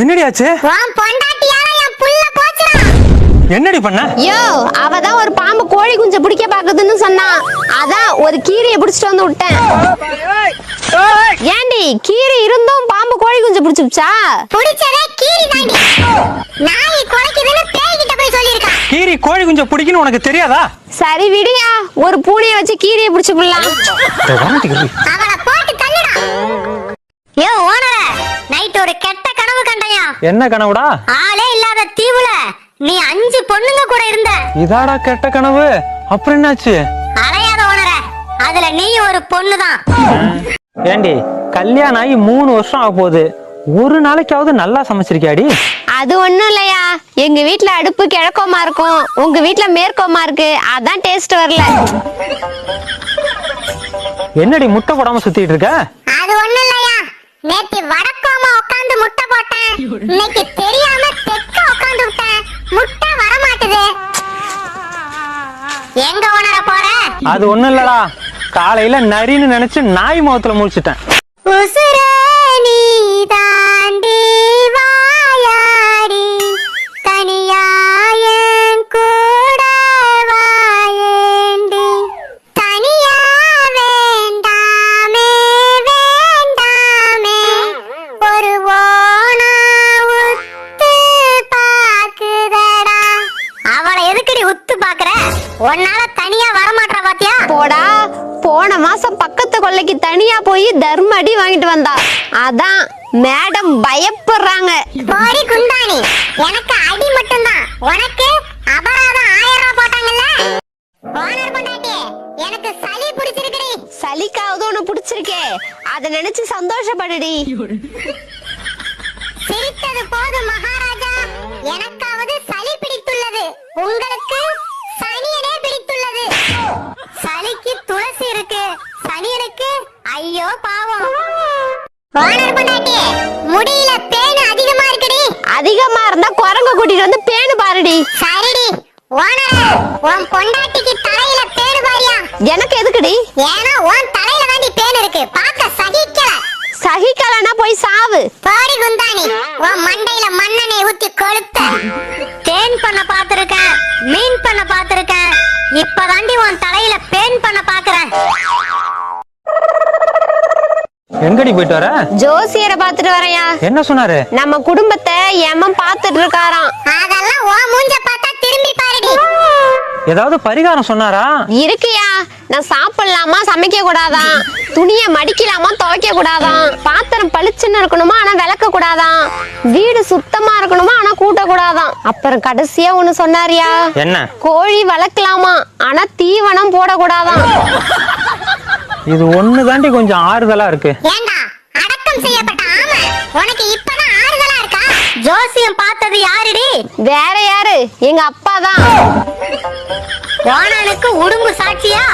என்னடி ஆச்சு? என்னடி பண்ண? யோ, அவதான் ஒரு பாம்பு கோழி குஞ்ச பிடிக்க பாக்குதுன்னு சொன்னா, அதான் ஒரு கீரையை பிடிச்சிட்டு வந்து விட்டேன். ஏண்டி, கீரை இருந்தும் பாம்பு கோழி குஞ்ச பிடிச்சுச்சா? பிடிச்சதே கீரி தாண்டி. நாய் குலைக்குதுன்னு பேய் கிட்ட போய் சொல்லிருக்கா. கீரி கோழி குஞ்ச பிடிக்குன்னு உனக்கு தெரியாதா? சரி விடியா, ஒரு பூனையை வச்சு கீரையை பிடிச்சுக்கலாம். அவளை போட்டு தள்ளுடா. யோ ஓனர, நைட் ஒரு கெட்ட கனவு கண்டயா? என்ன கனவுடா? ஆளே இல்லாத தீவுல நீ 5 பொண்ணுங்க கூட இருந்த. இதாடா கெட்ட கனவு? அப்புறம் என்னாச்சு? அலையாத ஓனர, அதுல நீ ஒரு பொண்ணுதான். ஏண்டி, கல்யாணம் ஆகி 3 வருஷம் ஆக போகுது, ஒரு நாளைக்காவது நல்லா சமைச்சிருக்கியாடி? அது ஒண்ணும் இல்லையா, எங்க வீட்ல அடுப்பு கிழக்கோமா இருக்கும், உங்க வீட்ல மேற்கோமா இருக்கு, அதான் டேஸ்ட் வரல. என்னடி முட்டை போடாம சுத்திட்டு இருக்க? அது ஒண்ணும் இல்லையா, நேத்து வடக்கோமா உட்கார்ந்து முட்டை போட்டேன், இன்னைக்கு தெரியாம தெக்க உட்கார்ந்து விட்டேன், முட்டை வர மாட்டுது. எங்க ஓனர போற? அது ஒண்ணும் இல்லடா, காலையில நரின்னு நினைச்சு நாய் முகத்துல முடிச்சிட்டேன். உசுரே நீ தாண்டி வாயாடி, தனியாயன் கூட வாயேண்டி, தனியா வேண்டாமே வேண்டாமே, ஒரு ஓனா உத்து பாக்குதடா. அவளை எதுக்குடி உத்து பாக்குற? உன்னால தனியா வரமாட்டா பாத்தியா? போடா, போன மாசம் பக்கத்து கொல்லைக்கு தனியா போய் தர்ம அடி வாங்கிட்டு வந்தா, அதான் மேடம் பயப்படுறாங்க. போடி குந்தாணி, எனக்கு அடி மட்டும்தான், உனக்கு அபராதம் 1000 ரூபாய் போட்டாங்கல்ல. ஓனர் பொண்டாட்டி, எனக்கு சளி பிடிச்சிருக்குடி. சலிக்காவது ஒண்ணு பிடிச்சிருக்கே, அத நினைச்சு சந்தோஷப்படுடி. சிரித்தது போதும் மகாராஜா, எனக்காவது சளி பிடித்துள்ளது, உங்களுக்கு சனியனே பிடித்துள்ளது. சளிக்கு துளசி இருக்கு, சனியனுக்கு ஐயோ பாவம். ஓனர் பொண்டாட்டி, முடியில பேன் அதிகமா இருக்குடி. அதிகமா இருந்தா குரங்கு கூட்டிட்டு வந்து பேனு பாருடி. சரிடி. ஓனரே, உன் பொண்டாட்டிக்கு தலையில பேனு பாரியா? எனக்கு எதுக்குடி? ஏன்னா உன் தலையில தாண்டி பேன் இருக்கு, பார்க்க சகிக்கல. சகிக்கலன்னா போய் சாவு. பாடி குந்தாணி, உன் மண்டையில மண்ணெண்ணெய் ஊத்தி கொளுத்த. தேன் பண்ண பாத்துருக்கேன், மீன் பண்ண பாத்துருக்கேன், இப்பதாண்டி உன் தலையில பேன் பண்ண பாக்குறேன். எங்கடி போயிட்டு வர? ஜோசியரை பாத்துட்டு வரையா. என்ன சொன்னாரு? நம்ம குடும்பத்தை எமன் பாத்துட்டு இருக்காராம். அதெல்லாம் உன் மூஞ்ச பார்த்தா திரும்பி பாருடி. ஏதாவது பரிகாரம் சொன்னாரா? இருக்கியா, நான் சாப்பிடலாமா சமைக்க கூடாதான், துணியை மடிக்கலாமா துவைக்க கூடாதான், பாத்திரம் பளிச்சுன்னு இருக்கணுமா ஆனா விளக்க கூடாதான், வீடு சுத்தமா இருக்கணுமா ஆனா கூட்ட கூடாதான். அப்புறம் கடைசியா ஒண்ணு சொன்னாரியா, என்ன? கோழி வளர்க்கலாமா ஆனா தீவனம் போடக்கூடாதான். இது ஒண்ணு தாண்டி கொஞ்சம் ஆறுதலா இருக்கு. ஏண்டா, அடக்கம் செய்யப்பட்ட ஆமை, உனக்கு இப்பதான் ஆறுதலா இருக்கா? ஜோசியம் பார்த்தது யாருடி? வேற யாரு, எங்க அப்பா தான். ஓனனுக்கு உடும்பு சாட்சியா?